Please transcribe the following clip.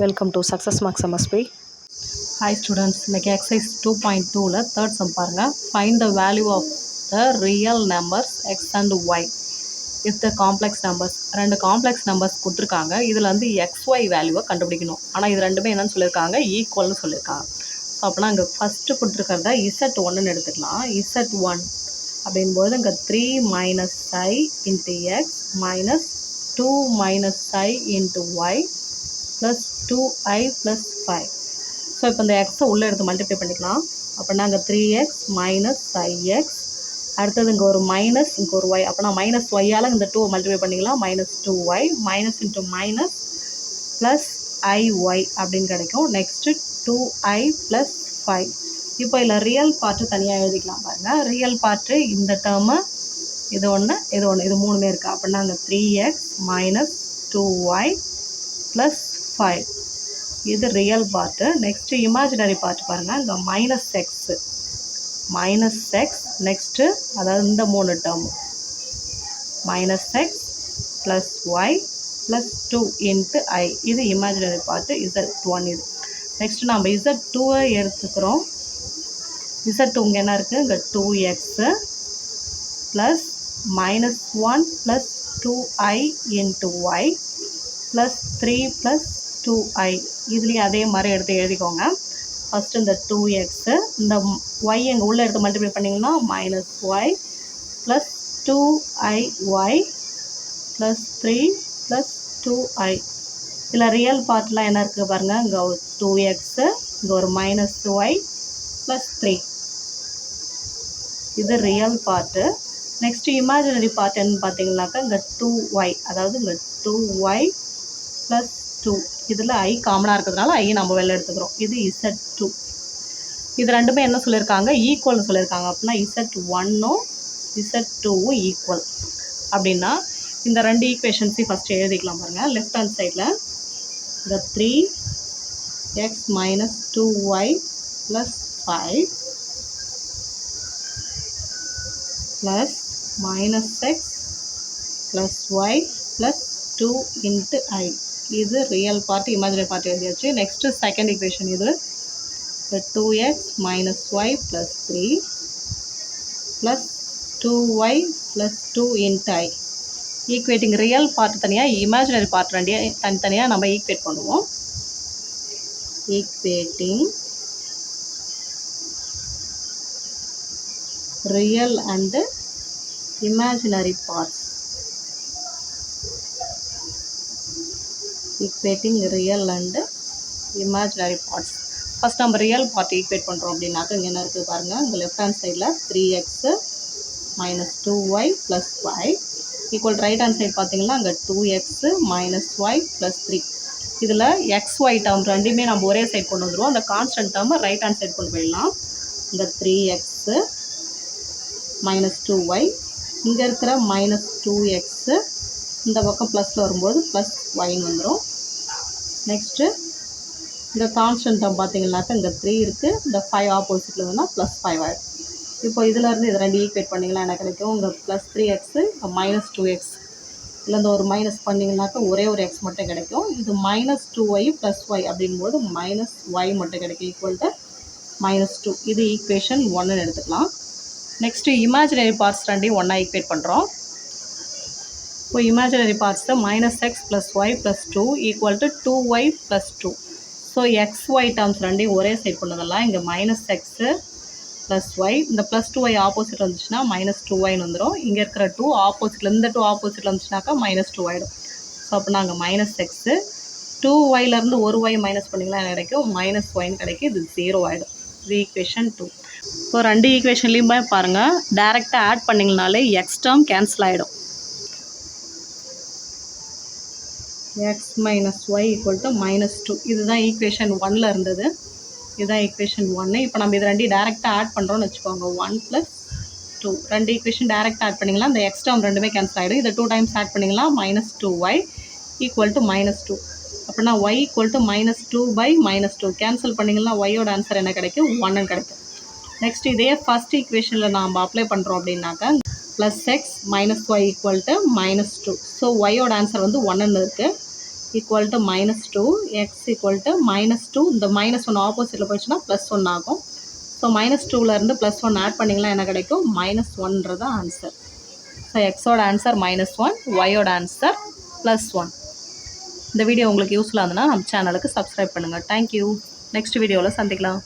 Welcome to Success Marks MSP. Hi students, இன்னைக்கு exercise 2.2ல third sum பாருங்க. Find the value of the real numbers x and y if the complex numbers. ரெண்டு complex numbers கொடுத்துருக்காங்க. இதில் வந்து xy வேல்யூவை கண்டுபிடிக்கணும். ஆனால் இது ரெண்டுமே என்னன்னு சொல்லியிருக்காங்க, ஈக்குவல்னு சொல்லியிருக்காங்க. ஸோ அப்படின்னா இங்கே ஃபஸ்ட்டு கொடுத்துருக்கிறத z1ன்னு எடுத்துக்கலாம். z1 அப்படின்போது இங்கே 3 minus i into x minus 2 minus i into y plus 2i plus 5. So இப்போ இந்த எக்ஸை உள்ளே எடுத்து மல்டிப்ளை பண்ணிக்கலாம். அப்படின்னா இங்கே 3x மைனஸ் ஐஎக்ஸ், அடுத்தது இங்கே ஒரு மைனஸ், இங்கே ஒரு ஒய். அப்படின்னா மைனஸ் ஒய்யால் இந்த 2 மல்டிப்ளை பண்ணிக்கலாம். Minus 2y minus into minus plus ஐஒய் அப்படின்னு கிடைக்கும். Next 2i plus 5. இப்போ இதில் ரியல் பார்ட்டு தனியாக எழுதிக்கலாம் பாருங்கள். ரியல் பார்ட்டு இந்த டேர்மு இது ஒன்று, இது ஒன்று, இது மூணுமே இருக்குது. அப்படின்னா இங்கே 3x மைனஸ் 2y ப்ளஸ் 5 இது real part. Next imaginary part பாருங்கள். இங்கே மைனஸ் எக்ஸ் நெக்ஸ்ட்டு அதாவது இந்த மூணு term minus x plus y plus 2 into i இது இமேஜினரி பார்ட்டு z1 இது. நெக்ஸ்ட்டு நம்ம z2 எடுத்துக்கிறோம். z2 இங்கே என்ன இருக்குது, இங்கே 2x plus minus 1 plus 2i into y plus 3 plus 2i இதுலேயும் அதே மாதிரி எடுத்து எழுதிக்கோங்க. ஃபஸ்ட்டு இந்த 2x இந்த ஒய் எங்கள் உள்ளே எடுத்து மல்டிப்ளை பண்ணிங்கன்னா minus y plus 2iy plus 3 plus 2i. இதில் ரியல் பார்ட்லாம் என்ன இருக்குது பாருங்கள். இங்கே ஒரு 2x, இங்கே ஒரு மைனஸ் ஒய் ப்ளஸ் 3 இது real part. Next imaginary part என்னன்னு பார்த்தீங்கன்னாக்கா இங்கே 2y, அதாவது இங்கே 2y ப்ளஸ் 2 இதில் ஐ காமனாக இருக்கிறதுனால ஐ நம்ம வெளில எடுத்துக்கிறோம். இது z2. இது ரெண்டுமே என்ன சொல்லியிருக்காங்க, ஈக்குவல்னு சொல்லியிருக்காங்க. அப்படின்னா z1ம் z2வும் ஈக்குவல் அப்படின்னா இந்த ரெண்டு ஈக்குவேஷன்ஸையும் ஃபஸ்ட்டு எழுதிக்கலாம் பாருங்கள். லெஃப்ட் ஹேண்ட் சைடில் இந்த 3x minus 2y plus 5 plus minus x plus y plus 2 into i இது ரியல் பார்ட். இமேஜினரி பார்ட் எழுதியாச்சு. நெக்ஸ்ட்டு செகண்ட் ஈக்குவேஷன் இது 2x minus y plus 3 plus 2y plus 2 into i. Equating real part தனியாக, imaginary part ரெண்டையும் தனித்தனியாக நம்ம equate பண்ணுவோம். Equating real and imaginary parts. Equating real and imaginary parts. First நம்ம real part equate பண்ணுறோம் அப்படின்னாக்க இங்கே என்ன இருக்குது பாருங்கள். இங்கே லெஃப்ட் ஹேண்ட் சைடில் 3x minus 2y plus y equal. Right hand side பார்த்தீங்கன்னா அங்கே 2x மைனஸ் ஒய் ப்ளஸ் 3. இதில் xy டேர்ம் ரெண்டுமே நம்ம ஒரே சைட் கொண்டு வந்துடுவோம். அந்த கான்ஸ்டன்ட் டேர்மை ரைட் ஹேண்ட் சைடு கொண்டு போயிடலாம். இங்கே 3x மைனஸ் 2y, இங்கே இருக்கிற மைனஸ் 2x இந்த பக்கம் ப்ளஸில் வரும்போது ப்ளஸ் ஒய்ன்னு வந்துடும். நெக்ஸ்ட்டு இந்த கான்ஸ்டன்ட் டேர்ம் பார்த்தீங்கன்னாக்கா இங்கே 3 இருக்குது, இந்த 5 ஆப்போசிட்டில் இருந்ததுன்னா ப்ளஸ் 5 ஆகிடும். இப்போ இதிலேருந்து இது ரெண்டு ஈக்குவேட் பண்ணிங்கன்னா என்ன கிடைக்கும், இங்கே ப்ளஸ் 3x மைனஸ் 2x இல்லை இந்த ஒரு மைனஸ் பண்ணிங்கனாக்கா ஒரே ஒரு எக்ஸ் மட்டும் கிடைக்கும். இது மைனஸ் 2y ப்ளஸ் ஒய் அப்படின்போது மைனஸ் ஒய் மட்டும் கிடைக்கும் ஈக்குவல் டு மைனஸ் 2. இது ஈக்குவேஷன் 1ன்னு எடுத்துக்கலாம். நெக்ஸ்ட்டு இமேஜினரி பார்ட்ஸ் ரெண்டையும் ஒன்றா ஈக்குவேட் பண்ணுறோம். இப்போ இமேஜினரி பார்ட்ஸில் minus x plus y plus 2 equal to 2y plus 2. So x y terms ரெண்டையும் ஒரே சைட் பண்ணதெல்லாம் இங்கே மைனஸ் எக்ஸு ப்ளஸ் ஒய், இந்த ப்ளஸ் 2y ஆப்போசிட் வந்துச்சுன்னா மைனஸ் 2yன்னு வந்துடும். இங்கே இருக்கிற 2 ஆப்போசிட்டில், இந்த 2 ஆப்போசிட்டில் வந்துச்சுனாக்கா மைனஸ் 2 ஆகிடும். ஸோ அப்போ நாங்கள் மைனஸ் எக்ஸு 2yலேருந்து ஒரு ஒய் மைனஸ் பண்ணிங்கன்னா என்ன கிடைக்கும், மைனஸ் ஒய்ன்னு கிடைக்கும். இது 0 ஆகிடும். இது ஈக்குவேஷன் 2. இப்போ ரெண்டு ஈக்குவேஷன்லேயுமே பாருங்கள், டேரெக்டாக ஆட் பண்ணிங்கனாலே எக்ஸ் டேர்ம் கேன்சல் ஆகிடும். X minus y equal to minus 2 இதுதான் ஈக்குவேஷன் 1ல் இருந்தது. இதுதான் ஈக்குவேஷன் 1. இப்போ நம்ம இது ரெண்டையும் டேரெக்டாக ஆட் பண்ணுறோன்னு வச்சுக்கோங்க. 1 ப்ளஸ் 2 ரெண்டு ஈக்குவேஷன் டேரெக்டாக ஆட் பண்ணிங்களா இந்த எக்ஸ் டேர்ம் ரெண்டுமே கேன்சல் ஆகிடும். இதை 2 டைம்ஸ் ஆட் பண்ணிங்களா minus 2y equal to minus 2. அப்படின்னா y equal to minus 2 by minus 2 cancel பண்ணிங்கன்னா ஒய்யோட ஆன்சர் என்ன கிடைக்கும், 1ன்னு கிடைக்கும். நெக்ஸ்ட் இதே ஃபஸ்ட் ஈக்குவேஷனில் நாம் அப்ளை பண்ணுறோம் அப்படின்னாக்கா plus x minus y equal to minus 2. So ஒய்யோட ஆன்சர் வந்து 1ன்னு இருக்குது. Equal to -2, x equal to -2. இந்த -1 ஆப்போசிட்டில் போயிடுச்சுன்னா +1 ஆகும். ஸோ -2லேருந்து +1 ஆட் பண்ணிங்கன்னா என்ன கிடைக்கும்? -1ன்றது ஆன்சர். ஸோ எக்ஸோட ஆன்சர் -1, ஒய்யோட ஆன்சர் +1. இந்த வீடியோ உங்களுக்கு யூஸ்ஃபுல்லாக இருந்ததுன்னா நம்ம சேனலுக்கு சப்ஸ்கிரைப் பண்ணுங்கள். தேங்க்யூ. நெக்ஸ்ட் வீடியோவில் சந்திக்கலாம்.